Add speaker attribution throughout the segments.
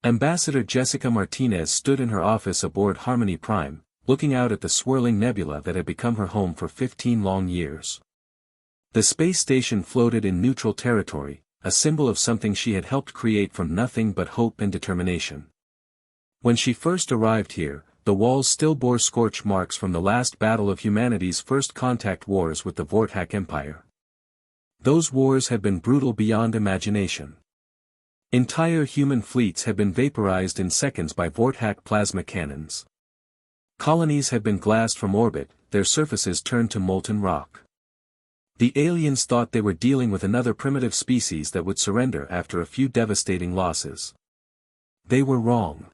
Speaker 1: Ambassador Jessica Martinez stood in her office aboard Harmony Prime, looking out at the swirling nebula that had become her home for 15 long years. The space station floated in neutral territory, a symbol of something she had helped create from nothing but hope and determination. When she first arrived here, the walls still bore scorch marks from the last battle of humanity's first contact wars with the Vorthak Empire. Those wars had been brutal beyond imagination. Entire human fleets had been vaporized in seconds by Vorthak plasma cannons. Colonies had been glassed from orbit, their surfaces turned to molten rock. The aliens thought they were dealing with another primitive species that would surrender after a few devastating losses. They were wrong.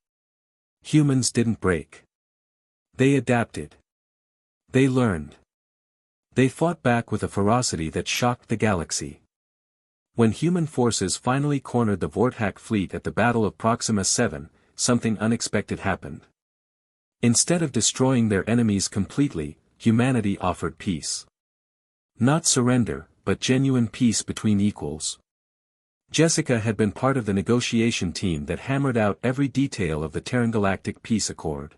Speaker 1: Humans didn't break. They adapted. They learned. They fought back with a ferocity that shocked the galaxy. When human forces finally cornered the Vorthak fleet at the Battle of Proxima 7, something unexpected happened. Instead of destroying their enemies completely, humanity offered peace. Not surrender, but genuine peace between equals. Jessica had been part of the negotiation team that hammered out every detail of the Terran Galactic Peace Accord.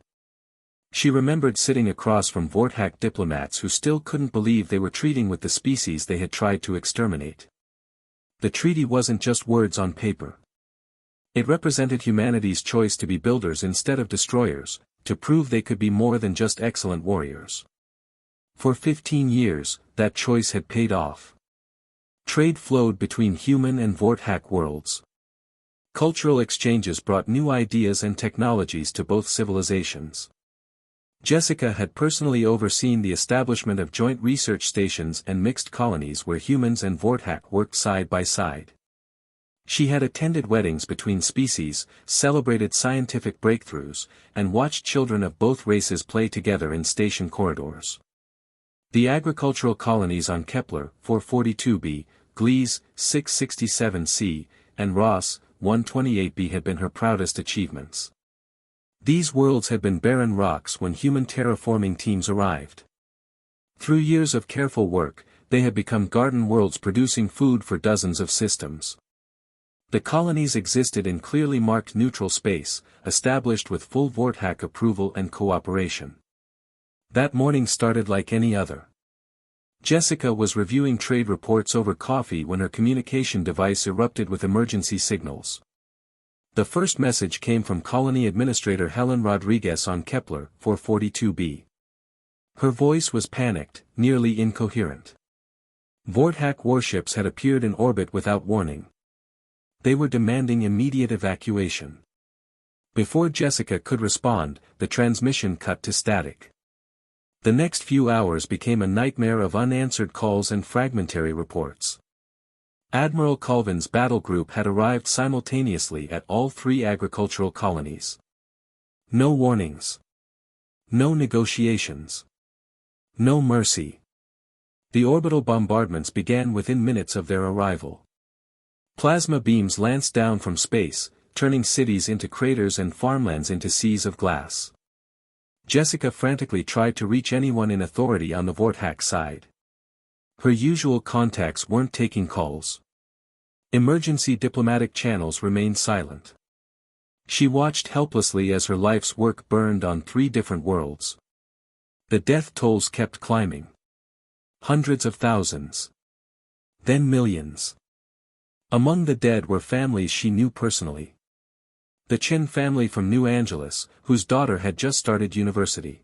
Speaker 1: She remembered sitting across from Vorthak diplomats who still couldn't believe they were treating with the species they had tried to exterminate. The treaty wasn't just words on paper. It represented humanity's choice to be builders instead of destroyers, to prove they could be more than just excellent warriors. For 15 years, that choice had paid off. Trade flowed between human and Vorthak worlds. Cultural exchanges brought new ideas and technologies to both civilizations. Jessica had personally overseen the establishment of joint research stations and mixed colonies where humans and Vorthak worked side by side. She had attended weddings between species, celebrated scientific breakthroughs, and watched children of both races play together in station corridors. The agricultural colonies on Kepler 442b, Gliese 667c, and Ross 128b had been her proudest achievements. These worlds had been barren rocks when human terraforming teams arrived. Through years of careful work, they had become garden worlds producing food for dozens of systems. The colonies existed in clearly marked neutral space, established with full Vorthak approval and cooperation. That morning started like any other. Jessica was reviewing trade reports over coffee when her communication device erupted with emergency signals. The first message came from Colony Administrator Helen Rodriguez on Kepler 442b. Her voice was panicked, nearly incoherent. Vorthak warships had appeared in orbit without warning. They were demanding immediate evacuation. Before Jessica could respond, the transmission cut to static. The next few hours became a nightmare of unanswered calls and fragmentary reports. Admiral Colvin's battle group had arrived simultaneously at all three agricultural colonies. No warnings. No negotiations. No mercy. The orbital bombardments began within minutes of their arrival. Plasma beams lanced down from space, turning cities into craters and farmlands into seas of glass. Jessica frantically tried to reach anyone in authority on the Vorthak side. Her usual contacts weren't taking calls. Emergency diplomatic channels remained silent. She watched helplessly as her life's work burned on 3 different worlds. The death tolls kept climbing. Hundreds of thousands. Then millions. Among the dead were families she knew personally. The Chen family from New Angeles, whose daughter had just started university.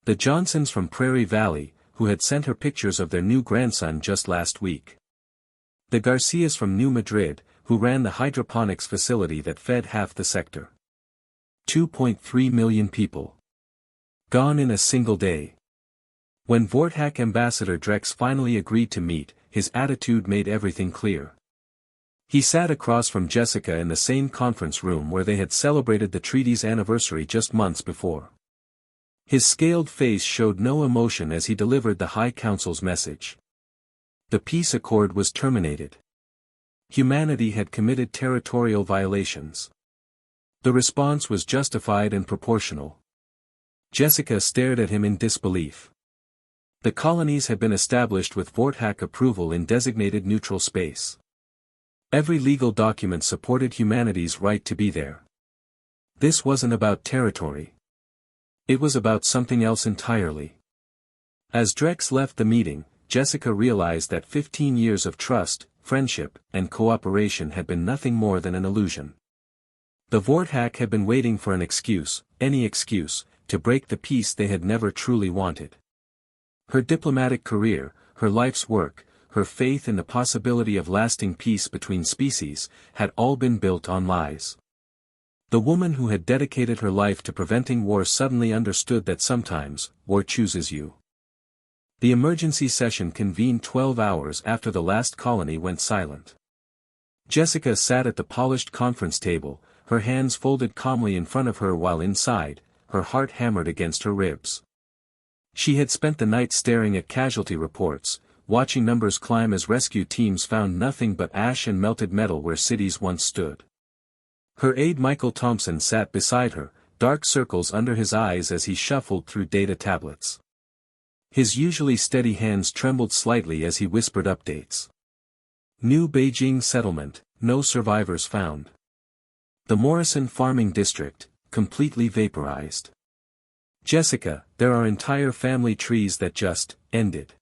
Speaker 1: The Johnsons from Prairie Valley, who had sent her pictures of their new grandson just last week. The Garcias from New Madrid, who ran the hydroponics facility that fed half the sector. 2.3 million people. Gone in a single day. When Vorthak Ambassador Drex finally agreed to meet, his attitude made everything clear. He sat across from Jessica in the same conference room where they had celebrated the treaty's anniversary just months before. His scaled face showed no emotion as he delivered the High Council's message. The peace accord was terminated. Humanity had committed territorial violations. The response was justified and proportional. Jessica stared at him in disbelief. The colonies had been established with Vorthak approval in designated neutral space. Every legal document supported humanity's right to be there. This wasn't about territory. It was about something else entirely. As Drex left the meeting, Jessica realized that 15 years of trust, friendship, and cooperation had been nothing more than an illusion. The Vorthak had been waiting for an excuse, any excuse, to break the peace they had never truly wanted. Her diplomatic career, her life's work, her faith in the possibility of lasting peace between species, had all been built on lies. The woman who had dedicated her life to preventing war suddenly understood that sometimes, war chooses you. The emergency session convened 12 hours after the last colony went silent. Jessica sat at the polished conference table, her hands folded calmly in front of her while inside, her heart hammered against her ribs. She had spent the night staring at casualty reports, watching numbers climb as rescue teams found nothing but ash and melted metal where cities once stood. Her aide Michael Thompson sat beside her, dark circles under his eyes as he shuffled through data tablets. His usually steady hands trembled slightly as he whispered updates. New Beijing settlement, no survivors found. The Morrison farming district, completely vaporized. Jessica, there are entire family trees that just ended.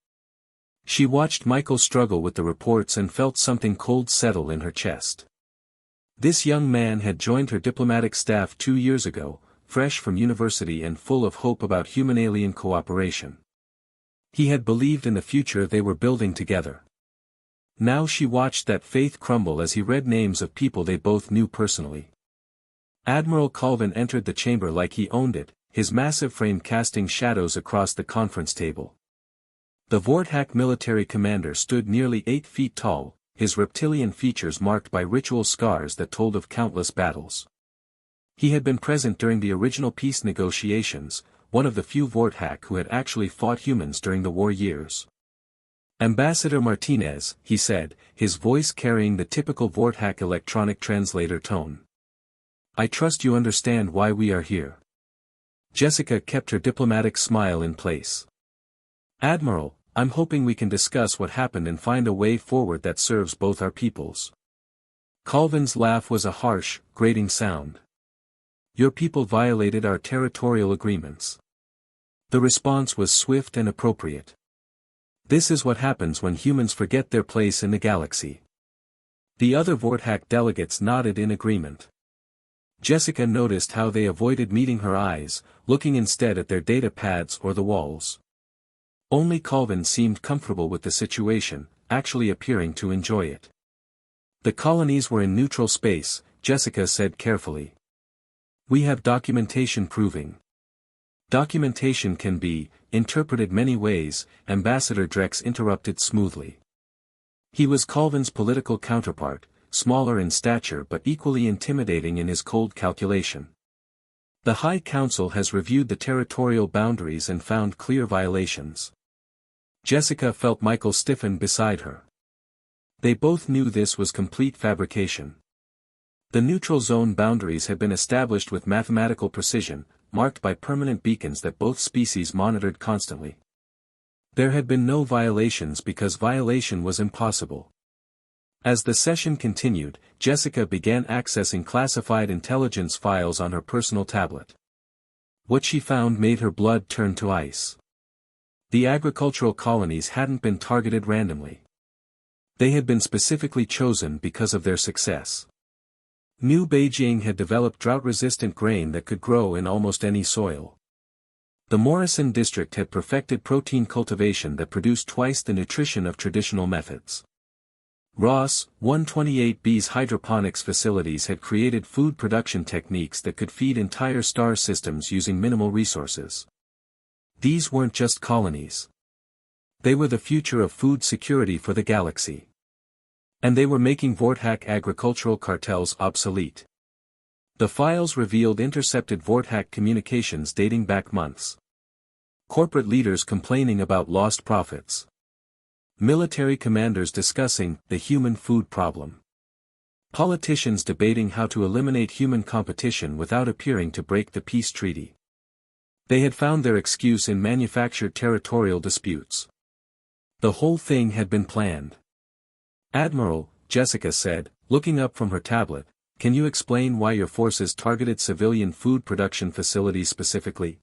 Speaker 1: She watched Michael struggle with the reports and felt something cold settle in her chest. This young man had joined her diplomatic staff 2 years ago, fresh from university and full of hope about human-alien cooperation. He had believed in the future they were building together. Now she watched that faith crumble as he read names of people they both knew personally. Admiral Colvin entered the chamber like he owned it, his massive frame casting shadows across the conference table. The Vorthak military commander stood nearly 8 feet tall, his reptilian features marked by ritual scars that told of countless battles. He had been present during the original peace negotiations, one of the few Vorthak who had actually fought humans during the war years. Ambassador Martinez, he said, his voice carrying the typical Vorthak electronic translator tone. I trust you understand why we are here. Jessica kept her diplomatic smile in place. Admiral, I'm hoping we can discuss what happened and find a way forward that serves both our peoples. Colvin's laugh was a harsh, grating sound. Your people violated our territorial agreements. The response was swift and appropriate. This is what happens when humans forget their place in the galaxy. The other Vorthak delegates nodded in agreement. Jessica noticed how they avoided meeting her eyes, looking instead at their data pads or the walls. Only Colvin seemed comfortable with the situation, actually appearing to enjoy it. The colonies were in neutral space, Jessica said carefully. We have documentation proving. Documentation can be interpreted many ways, Ambassador Drex interrupted smoothly. He was Colvin's political counterpart, smaller in stature but equally intimidating in his cold calculation. The High Council has reviewed the territorial boundaries and found clear violations. Jessica felt Michael stiffen beside her. They both knew this was complete fabrication. The neutral zone boundaries had been established with mathematical precision, marked by permanent beacons that both species monitored constantly. There had been no violations because violation was impossible. As the session continued, Jessica began accessing classified intelligence files on her personal tablet. What she found made her blood turn to ice. The agricultural colonies hadn't been targeted randomly. They had been specifically chosen because of their success. New Beijing had developed drought-resistant grain that could grow in almost any soil. The Morrison district had perfected protein cultivation that produced twice the nutrition of traditional methods. Ross 128B's hydroponics facilities had created food production techniques that could feed entire star systems using minimal resources. These weren't just colonies. They were the future of food security for the galaxy. And they were making Vorthak agricultural cartels obsolete. The files revealed intercepted Vorthak communications dating back months. Corporate leaders complaining about lost profits. Military commanders discussing the human food problem. Politicians debating how to eliminate human competition without appearing to break the peace treaty. They had found their excuse in manufactured territorial disputes. The whole thing had been planned. Admiral, Jessica said, looking up from her tablet, Can you explain why your forces targeted civilian food production facilities specifically?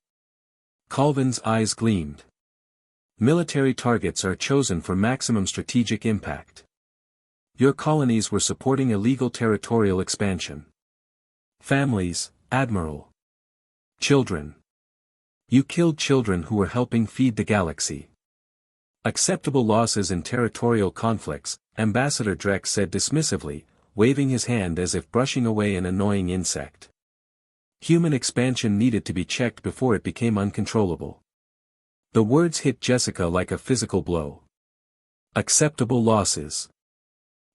Speaker 1: Colvin's eyes gleamed. Military targets are chosen for maximum strategic impact. Your colonies were supporting illegal territorial expansion. Families, Admiral. Children. You killed children who were helping feed the galaxy. Acceptable losses in territorial conflicts, Ambassador Drex said dismissively, waving his hand as if brushing away an annoying insect. Human expansion needed to be checked before it became uncontrollable. The words hit Jessica like a physical blow. Acceptable losses.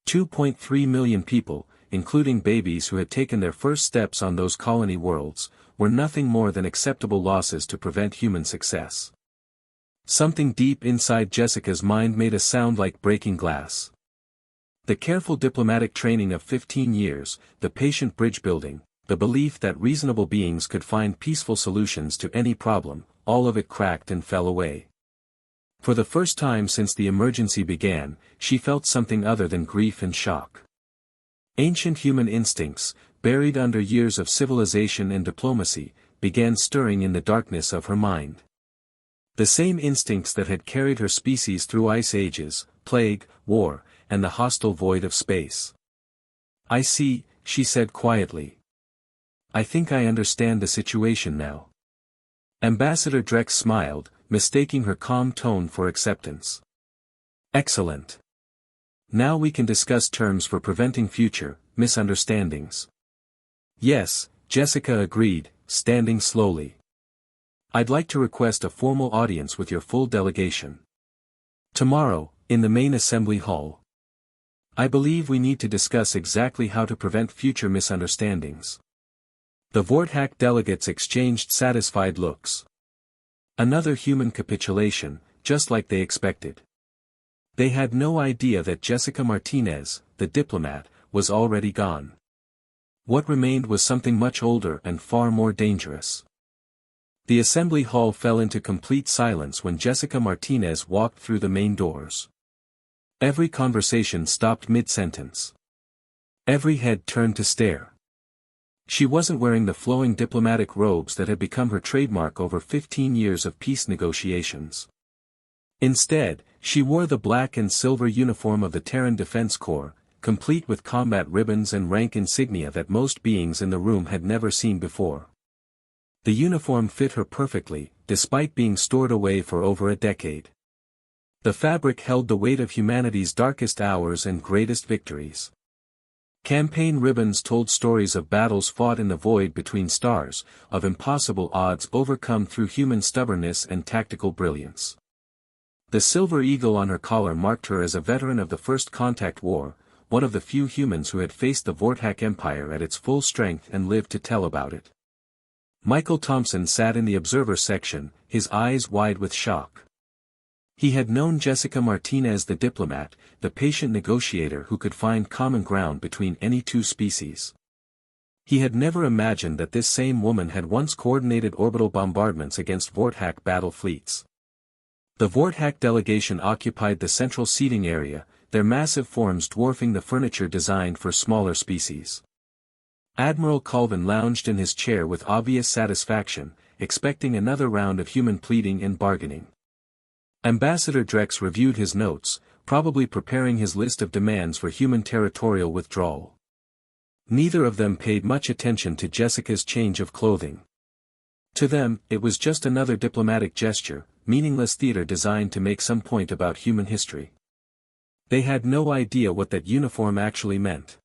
Speaker 1: 2.3 million people, including babies who had taken their first steps on those colony worlds, were nothing more than acceptable losses to prevent human success. Something deep inside Jessica's mind made a sound like breaking glass. The careful diplomatic training of 15 years, the patient bridge building, the belief that reasonable beings could find peaceful solutions to any problem, all of it cracked and fell away. For the first time since the emergency began, she felt something other than grief and shock. Ancient human instincts, buried under years of civilization and diplomacy, began stirring in the darkness of her mind. The same instincts that had carried her species through ice ages, plague, war, and the hostile void of space. I see, she said quietly. I think I understand the situation now. Ambassador Drex smiled, mistaking her calm tone for acceptance. Excellent. Now we can discuss terms for preventing future misunderstandings. Yes, Jessica agreed, standing slowly. I'd like to request a formal audience with your full delegation. Tomorrow, in the main assembly hall. I believe we need to discuss exactly how to prevent future misunderstandings. The Vorthak delegates exchanged satisfied looks. Another human capitulation, just like they expected. They had no idea that Jessica Martinez, the diplomat, was already gone. What remained was something much older and far more dangerous. The assembly hall fell into complete silence when Jessica Martinez walked through the main doors. Every conversation stopped mid-sentence. Every head turned to stare. She wasn't wearing the flowing diplomatic robes that had become her trademark over 15 years of peace negotiations. Instead, she wore the black and silver uniform of the Terran Defense Corps, complete with combat ribbons and rank insignia that most beings in the room had never seen before. The uniform fit her perfectly, despite being stored away for over a decade. The fabric held the weight of humanity's darkest hours and greatest victories. Campaign ribbons told stories of battles fought in the void between stars, of impossible odds overcome through human stubbornness and tactical brilliance. The silver eagle on her collar marked her as a veteran of the First Contact War, one of the few humans who had faced the Vorthak Empire at its full strength and lived to tell about it. Michael Thompson sat in the observer section, his eyes wide with shock. He had known Jessica Martinez the diplomat, the patient negotiator who could find common ground between any two species. He had never imagined that this same woman had once coordinated orbital bombardments against Vorthak battle fleets. The Vorthak delegation occupied the central seating area, their massive forms dwarfing the furniture designed for smaller species. Admiral Colvin lounged in his chair with obvious satisfaction, expecting another round of human pleading and bargaining. Ambassador Drex reviewed his notes, probably preparing his list of demands for human territorial withdrawal. Neither of them paid much attention to Jessica's change of clothing. To them, it was just another diplomatic gesture, meaningless theater designed to make some point about human history. They had no idea what that uniform actually meant.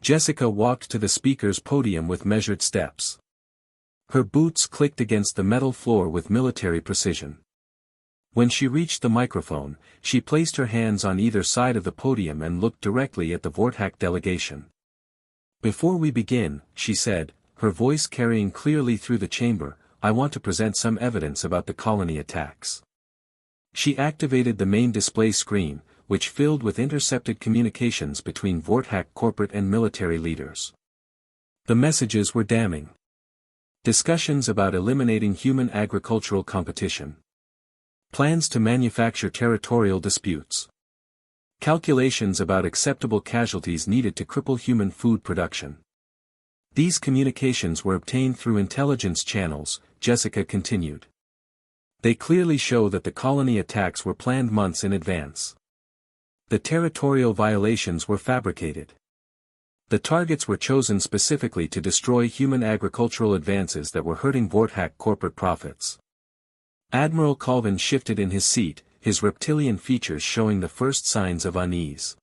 Speaker 1: Jessica walked to the speaker's podium with measured steps. Her boots clicked against the metal floor with military precision. When she reached the microphone, she placed her hands on either side of the podium and looked directly at the Vorthak delegation. Before we begin, she said, her voice carrying clearly through the chamber, I want to present some evidence about the colony attacks. She activated the main display screen, which filled with intercepted communications between Vorthak corporate and military leaders. The messages were damning. Discussions about eliminating human agricultural competition. Plans to manufacture territorial disputes. Calculations about acceptable casualties needed to cripple human food production. These communications were obtained through intelligence channels, Jessica continued. They clearly show that the colony attacks were planned months in advance. The territorial violations were fabricated. The targets were chosen specifically to destroy human agricultural advances that were hurting Vorthak corporate profits. Admiral Colvin shifted in his seat, his reptilian features showing the first signs of unease.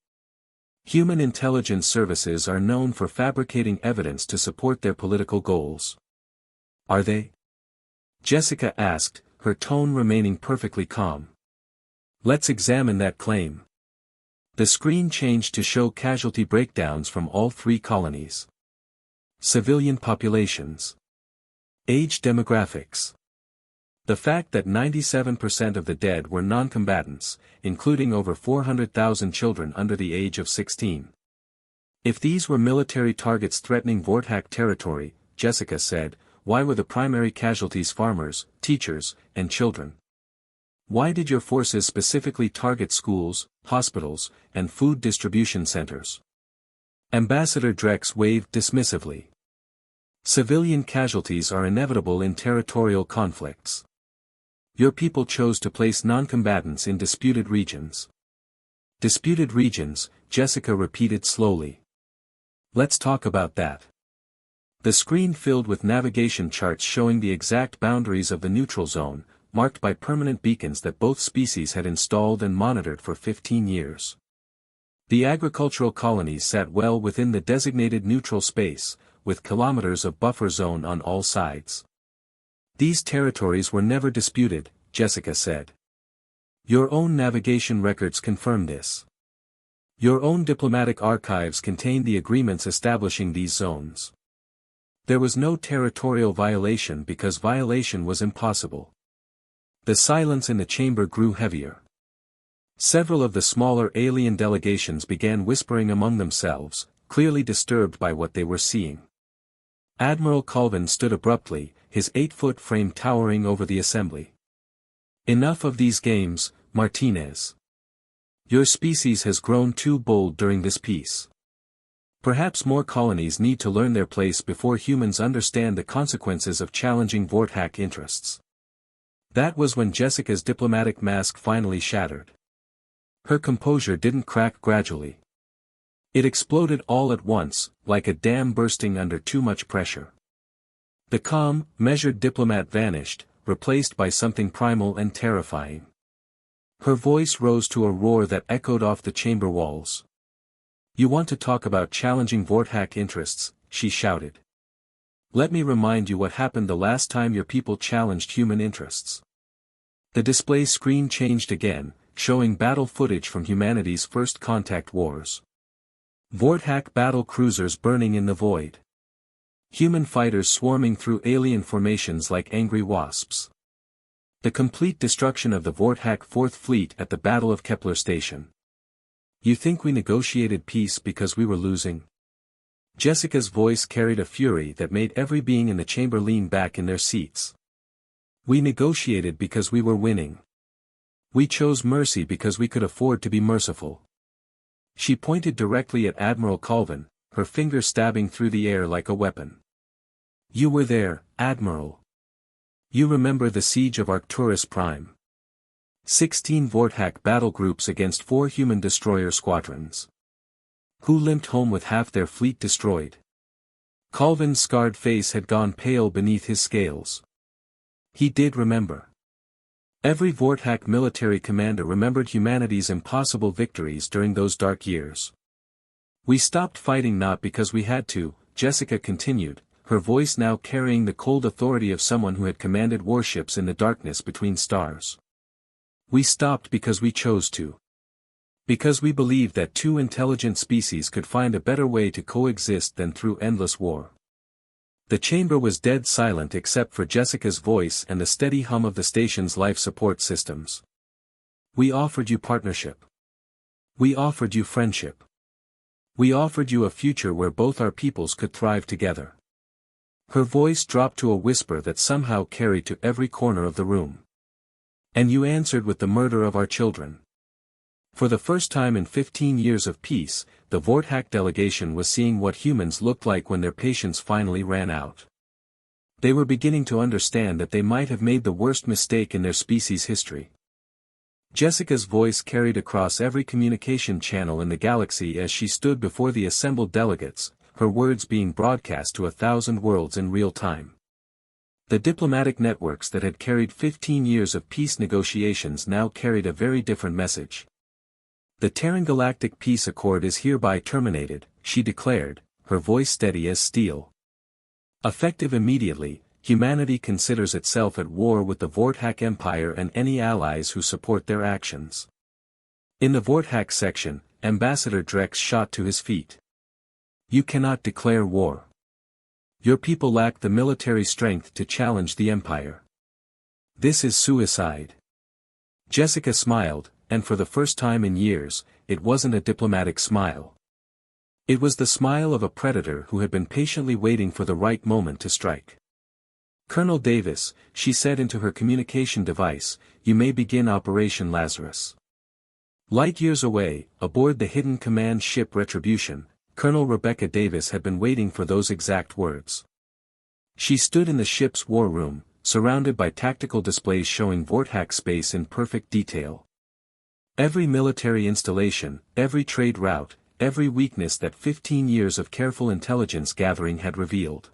Speaker 1: Human intelligence services are known for fabricating evidence to support their political goals. Are they? Jessica asked, her tone remaining perfectly calm. Let's examine that claim. The screen changed to show casualty breakdowns from all three colonies. Civilian populations. Age demographics. The fact that 97% of the dead were non-combatants, including over 400,000 children under the age of 16. If these were military targets threatening Vorthak territory, Jessica said, why were the primary casualties farmers, teachers, and children? Why did your forces specifically target schools, hospitals, and food distribution centers? Ambassador Drex waved dismissively. Civilian casualties are inevitable in territorial conflicts. Your people chose to place non-combatants in disputed regions. Disputed regions, Jessica repeated slowly. Let's talk about that. The screen filled with navigation charts showing the exact boundaries of the neutral zone, marked by permanent beacons that both species had installed and monitored for 15 years. The agricultural colonies sat well within the designated neutral space, with kilometers of buffer zone on all sides. These territories were never disputed, Jessica said. Your own navigation records confirm this. Your own diplomatic archives contain the agreements establishing these zones. There was no territorial violation because violation was impossible. The silence in the chamber grew heavier. Several of the smaller alien delegations began whispering among themselves, clearly disturbed by what they were seeing. Admiral Colvin stood abruptly, his 8-foot frame towering over the assembly. Enough of these games, Martinez. Your species has grown too bold during this peace. Perhaps more colonies need to learn their place before humans understand the consequences of challenging Vorthak interests. That was when Jessica's diplomatic mask finally shattered. Her composure didn't crack gradually. It exploded all at once, like a dam bursting under too much pressure. The calm, measured diplomat vanished, replaced by something primal and terrifying. Her voice rose to a roar that echoed off the chamber walls. You want to talk about challenging Vorthak interests, she shouted. Let me remind you what happened the last time your people challenged human interests. The display screen changed again, showing battle footage from humanity's first contact wars. Vorthak battle cruisers burning in the void. Human fighters swarming through alien formations like angry wasps. The complete destruction of the Vorthak Fourth Fleet at the Battle of Kepler Station. You think we negotiated peace because we were losing? Jessica's voice carried a fury that made every being in the chamber lean back in their seats. We negotiated because we were winning. We chose mercy because we could afford to be merciful. She pointed directly at Admiral Colvin, her finger stabbing through the air like a weapon. You were there, Admiral. You remember the siege of Arcturus Prime. 16 Vorthak battle groups against 4 human destroyer squadrons. Who limped home with half their fleet destroyed? Colvin's scarred face had gone pale beneath his scales. He did remember. Every Vorthak military commander remembered humanity's impossible victories during those dark years. We stopped fighting not because we had to, Jessica continued, her voice now carrying the cold authority of someone who had commanded warships in the darkness between stars. We stopped because we chose to. Because we believed that 2 intelligent species could find a better way to coexist than through endless war. The chamber was dead silent except for Jessica's voice and the steady hum of the station's life support systems. We offered you partnership. We offered you friendship. We offered you a future where both our peoples could thrive together. Her voice dropped to a whisper that somehow carried to every corner of the room. And you answered with the murder of our children. For the first time in 15 years of peace, the Vorthak delegation was seeing what humans looked like when their patience finally ran out. They were beginning to understand that they might have made the worst mistake in their species' history. Jessica's voice carried across every communication channel in the galaxy as she stood before the assembled delegates, her words being broadcast to 1,000 worlds in real time. The diplomatic networks that had carried 15 years of peace negotiations now carried a very different message. The Terran Galactic Peace Accord is hereby terminated, she declared, her voice steady as steel. Effective immediately, humanity considers itself at war with the Vorthak Empire and any allies who support their actions. In the Vorthak section, Ambassador Drex shot to his feet. You cannot declare war. Your people lack the military strength to challenge the Empire. This is suicide. Jessica smiled, and for the first time in years, it wasn't a diplomatic smile. It was the smile of a predator who had been patiently waiting for the right moment to strike. Colonel Davis, she said into her communication device, you may begin Operation Lazarus. Light years away, aboard the hidden command ship Retribution, Colonel Rebecca Davis had been waiting for those exact words. She stood in the ship's war room, surrounded by tactical displays showing Vorthak space in perfect detail. Every military installation, every trade route, every weakness that 15 years of careful intelligence gathering had revealed.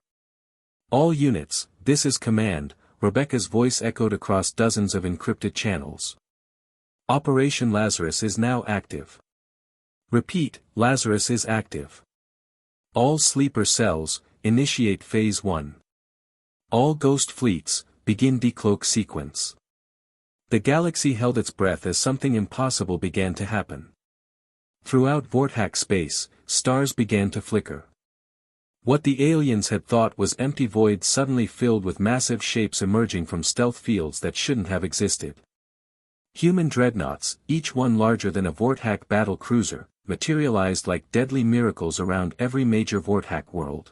Speaker 1: All units, this is command, Rebecca's voice echoed across dozens of encrypted channels. Operation Lazarus is now active. Repeat, Lazarus is active. All sleeper cells, initiate Phase 1. All ghost fleets, begin decloak sequence. The galaxy held its breath as something impossible began to happen. Throughout Vorthak space, stars began to flicker. What the aliens had thought was empty void suddenly filled with massive shapes emerging from stealth fields that shouldn't have existed. Human dreadnoughts, each one larger than a Vorthak battle cruiser, materialized like deadly miracles around every major Vorthak world.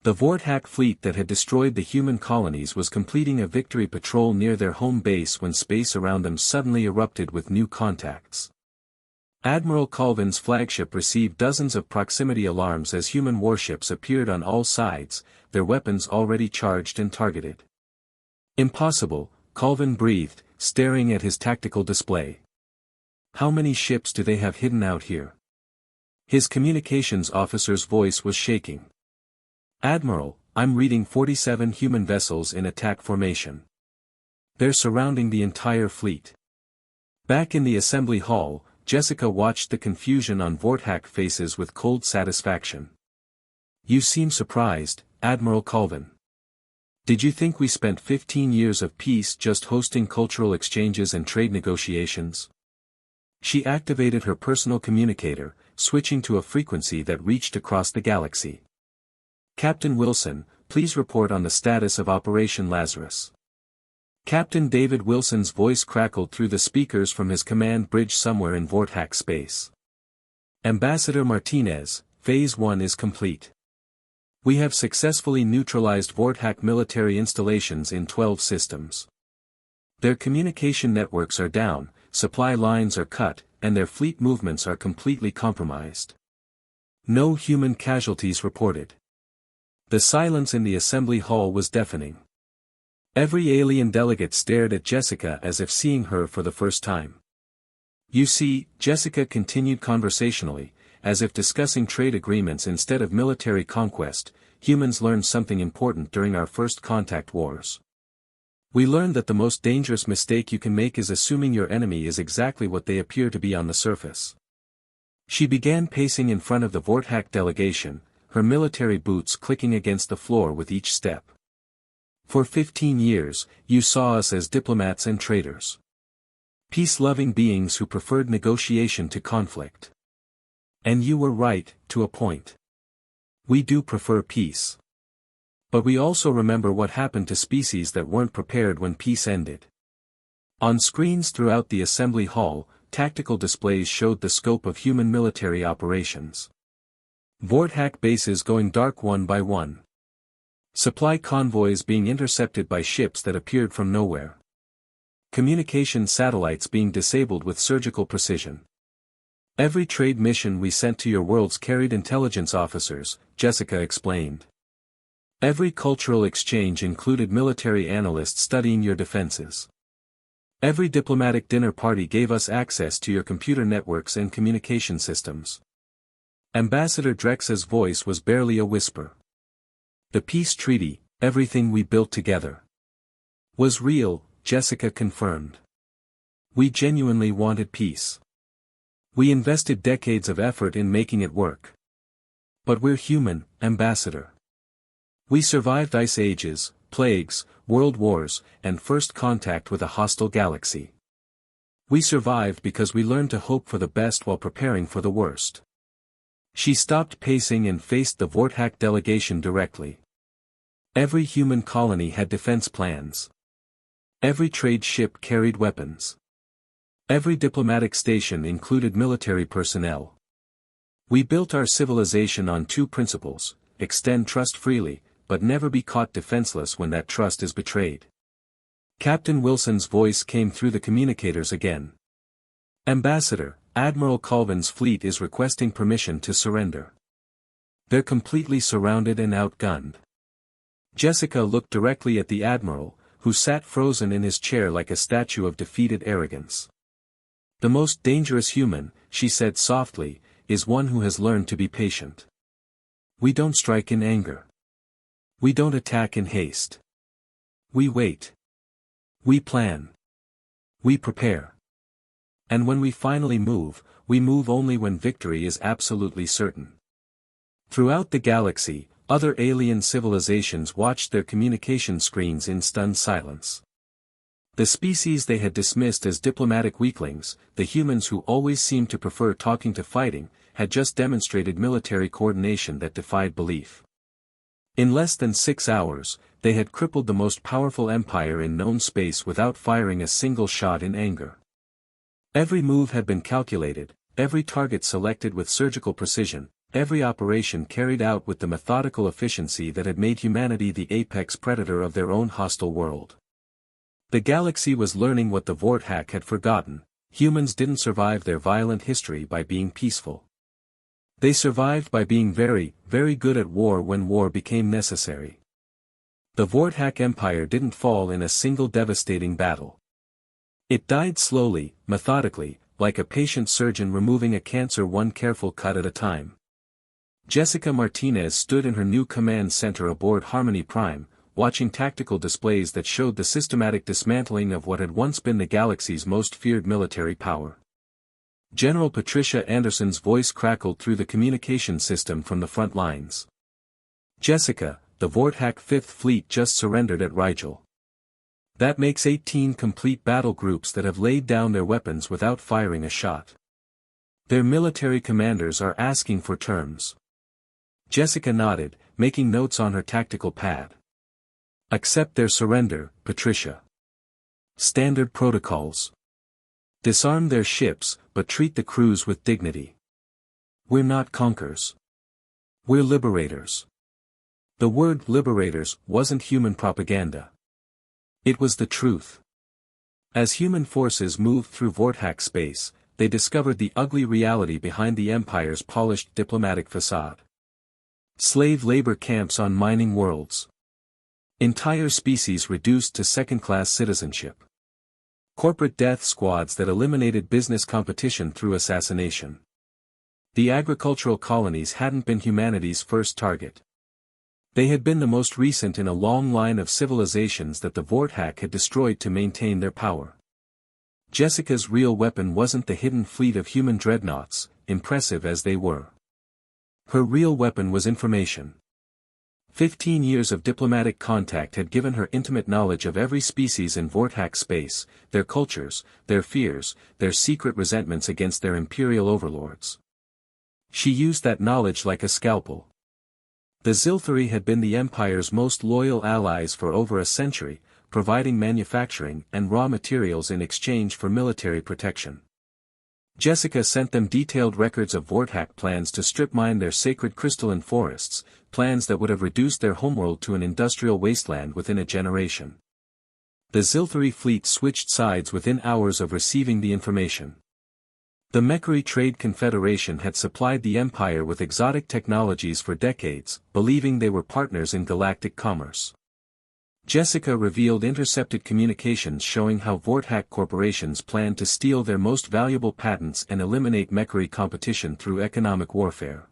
Speaker 1: The Vorthak fleet that had destroyed the human colonies was completing a victory patrol near their home base when space around them suddenly erupted with new contacts. Admiral Colvin's flagship received dozens of proximity alarms as human warships appeared on all sides, their weapons already charged and targeted. Impossible, Colvin breathed, staring at his tactical display. How many ships do they have hidden out here? His communications officer's voice was shaking. Admiral, I'm reading 47 human vessels in attack formation. They're surrounding the entire fleet. Back in the assembly hall, Jessica watched the confusion on Vorthak faces with cold satisfaction. You seem surprised, Admiral Colvin. Did you think we spent 15 years of peace just hosting cultural exchanges and trade negotiations? She activated her personal communicator, switching to a frequency that reached across the galaxy. Captain Wilson, please report on the status of Operation Lazarus. Captain David Wilson's voice crackled through the speakers from his command bridge somewhere in Vorthak space. Ambassador Martinez, Phase 1 is complete. We have successfully neutralized Vorthak military installations in 12 systems. Their communication networks are down, supply lines are cut, and their fleet movements are completely compromised. No human casualties reported. The silence in the assembly hall was deafening. Every alien delegate stared at Jessica as if seeing her for the first time. You see, Jessica continued conversationally, as if discussing trade agreements instead of military conquest, humans learned something important during our first contact wars. We learned that the most dangerous mistake you can make is assuming your enemy is exactly what they appear to be on the surface. She began pacing in front of the Vorthak delegation, her military boots clicking against the floor with each step. For 15 years, you saw us as diplomats and traitors. Peace-loving beings who preferred negotiation to conflict. And you were right, to a point. We do prefer peace. But we also remember what happened to species that weren't prepared when peace ended. On screens throughout the assembly hall, tactical displays showed the scope of human military operations. Vorthak bases going dark one by one. Supply convoys being intercepted by ships that appeared from nowhere. Communication satellites being disabled with surgical precision. Every trade mission we sent to your worlds carried intelligence officers, Jessica explained. Every cultural exchange included military analysts studying your defenses. Every diplomatic dinner party gave us access to your computer networks and communication systems. Ambassador Drex's voice was barely a whisper. The peace treaty, everything we built together, was real, Jessica confirmed. We genuinely wanted peace. We invested decades of effort in making it work. But we're human, Ambassador. We survived ice ages, plagues, world wars, and first contact with a hostile galaxy. We survived because we learned to hope for the best while preparing for the worst. She stopped pacing and faced the Vorthak delegation directly. Every human colony had defense plans. Every trade ship carried weapons. Every diplomatic station included military personnel. We built our civilization on two principles: extend trust freely, but never be caught defenseless when that trust is betrayed. Captain Wilson's voice came through the communicators again. Ambassador, Admiral Colvin's fleet is requesting permission to surrender. They're completely surrounded and outgunned. Jessica looked directly at the Admiral, who sat frozen in his chair like a statue of defeated arrogance. The most dangerous human, she said softly, is one who has learned to be patient. We don't strike in anger. We don't attack in haste. We wait. We plan. We prepare. And when we finally move, we move only when victory is absolutely certain. Throughout the galaxy, other alien civilizations watched their communication screens in stunned silence. The species they had dismissed as diplomatic weaklings, the humans who always seemed to prefer talking to fighting, had just demonstrated military coordination that defied belief. In less than 6 hours, they had crippled the most powerful empire in known space without firing a single shot in anger. Every move had been calculated, every target selected with surgical precision, every operation carried out with the methodical efficiency that had made humanity the apex predator of their own hostile world. The galaxy was learning what the Vorthak had forgotten: humans didn't survive their violent history by being peaceful. They survived by being very, very good at war when war became necessary. The Vorthak Empire didn't fall in a single devastating battle. It died slowly, methodically, like a patient surgeon removing a cancer one careful cut at a time. Jessica Martinez stood in her new command center aboard Harmony Prime, watching tactical displays that showed the systematic dismantling of what had once been the galaxy's most feared military power. General Patricia Anderson's voice crackled through the communication system from the front lines. Jessica, the Vorthak 5th Fleet just surrendered at Rigel. That makes 18 complete battle groups that have laid down their weapons without firing a shot. Their military commanders are asking for terms. Jessica nodded, making notes on her tactical pad. Accept their surrender, Patricia. Standard protocols. Disarm their ships, but treat the crews with dignity. We're not conquerors. We're liberators. The word liberators wasn't human propaganda. It was the truth. As human forces moved through Vorthak space, they discovered the ugly reality behind the Empire's polished diplomatic facade. Slave labor camps on mining worlds. Entire species reduced to second-class citizenship. Corporate death squads that eliminated business competition through assassination. The agricultural colonies hadn't been humanity's first target. They had been the most recent in a long line of civilizations that the Vorthak had destroyed to maintain their power. Jessica's real weapon wasn't the hidden fleet of human dreadnoughts, impressive as they were. Her real weapon was information. 15 years of diplomatic contact had given her intimate knowledge of every species in Vorthak space, their cultures, their fears, their secret resentments against their imperial overlords. She used that knowledge like a scalpel. The Zilthari had been the Empire's most loyal allies for over a century, providing manufacturing and raw materials in exchange for military protection. Jessica sent them detailed records of Vorthak plans to strip mine their sacred crystalline forests, plans that would have reduced their homeworld to an industrial wasteland within a generation. The Zilthari fleet switched sides within hours of receiving the information. The Mechari Trade Confederation had supplied the Empire with exotic technologies for decades, believing they were partners in galactic commerce. Jessica revealed intercepted communications showing how Vorthak corporations planned to steal their most valuable patents and eliminate Mechari competition through economic warfare.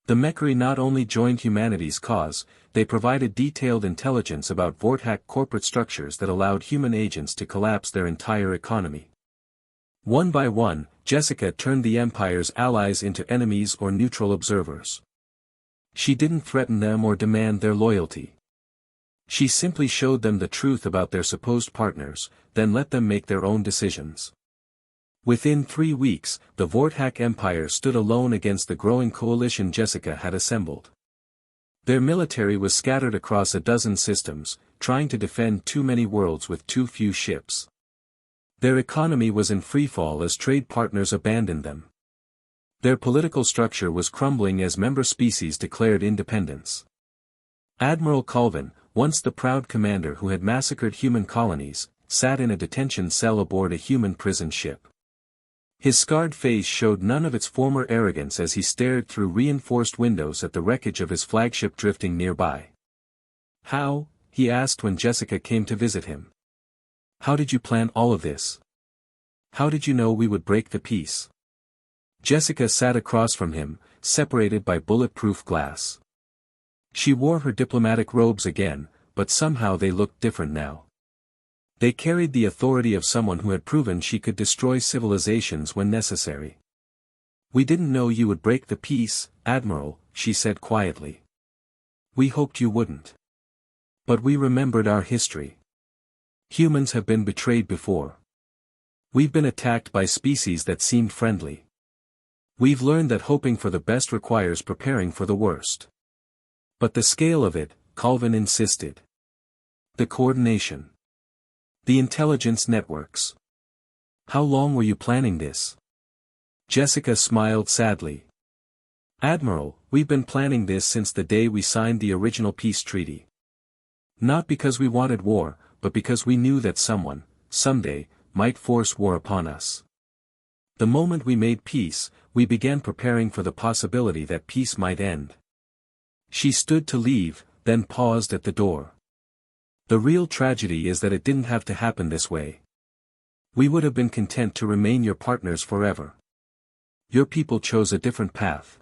Speaker 1: The Mechari not only joined humanity's cause, they provided detailed intelligence about Vorthak corporate structures that allowed human agents to collapse their entire economy. One by one, Jessica turned the Empire's allies into enemies or neutral observers. She didn't threaten them or demand their loyalty. She simply showed them the truth about their supposed partners, then let them make their own decisions. Within 3 weeks, the Vorthak Empire stood alone against the growing coalition Jessica had assembled. Their military was scattered across a dozen systems, trying to defend too many worlds with too few ships. Their economy was in freefall as trade partners abandoned them. Their political structure was crumbling as member species declared independence. Admiral Colvin, once the proud commander who had massacred human colonies, sat in a detention cell aboard a human prison ship. His scarred face showed none of its former arrogance as he stared through reinforced windows at the wreckage of his flagship drifting nearby. "How?" he asked when Jessica came to visit him. "How did you plan all of this? How did you know we would break the peace?" Jessica sat across from him, separated by bulletproof glass. She wore her diplomatic robes again, but somehow they looked different now. They carried the authority of someone who had proven she could destroy civilizations when necessary. "We didn't know you would break the peace, Admiral," she said quietly. "We hoped you wouldn't. But we remembered our history. Humans have been betrayed before. We've been attacked by species that seemed friendly. We've learned that hoping for the best requires preparing for the worst." "But the scale of it," Colvin insisted. "The coordination. The intelligence networks. How long were you planning this?" Jessica smiled sadly. "Admiral, we've been planning this since the day we signed the original peace treaty. Not because we wanted war, but because we knew that someone, someday, might force war upon us. The moment we made peace, we began preparing for the possibility that peace might end." She stood to leave, then paused at the door. "The real tragedy is that it didn't have to happen this way. We would have been content to remain your partners forever. Your people chose a different path."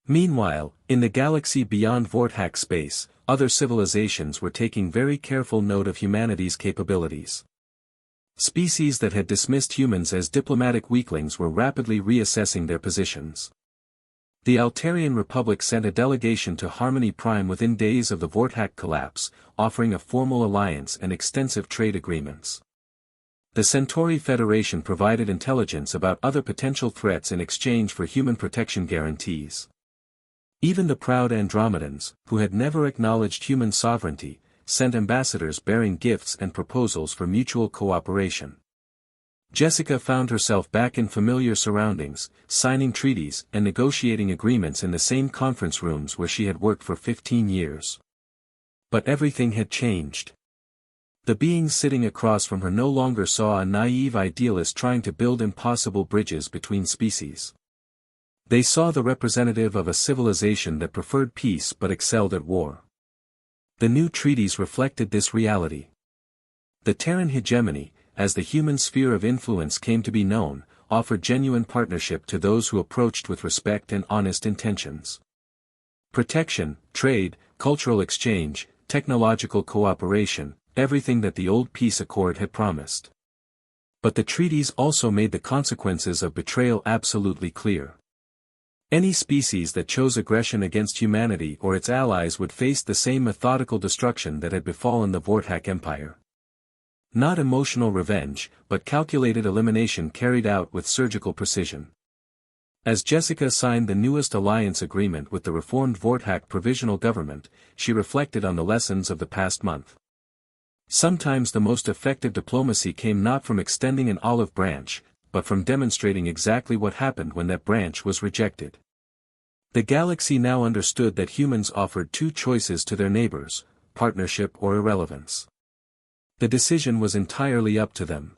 Speaker 1: Meanwhile, in the galaxy beyond Vorthak space, other civilizations were taking very careful note of humanity's capabilities. Species that had dismissed humans as diplomatic weaklings were rapidly reassessing their positions. The Altarian Republic sent a delegation to Harmony Prime within days of the Vorthak collapse, offering a formal alliance and extensive trade agreements. The Centauri Federation provided intelligence about other potential threats in exchange for human protection guarantees. Even the proud Andromedans, who had never acknowledged human sovereignty, sent ambassadors bearing gifts and proposals for mutual cooperation. Jessica found herself back in familiar surroundings, signing treaties and negotiating agreements in the same conference rooms where she had worked for 15 years. But everything had changed. The beings sitting across from her no longer saw a naive idealist trying to build impossible bridges between species. They saw the representative of a civilization that preferred peace but excelled at war. The new treaties reflected this reality. The Terran hegemony, as the human sphere of influence came to be known, offered genuine partnership to those who approached with respect and honest intentions. Protection, trade, cultural exchange, technological cooperation, everything that the old peace accord had promised. But the treaties also made the consequences of betrayal absolutely clear. Any species that chose aggression against humanity or its allies would face the same methodical destruction that had befallen the Vorthak Empire. Not emotional revenge, but calculated elimination carried out with surgical precision. As Jessica signed the newest alliance agreement with the reformed Vorthak provisional government, she reflected on the lessons of the past month. Sometimes the most effective diplomacy came not from extending an olive branch, but from demonstrating exactly what happened when that branch was rejected. The galaxy now understood that humans offered two choices to their neighbors: partnership or irrelevance. The decision was entirely up to them.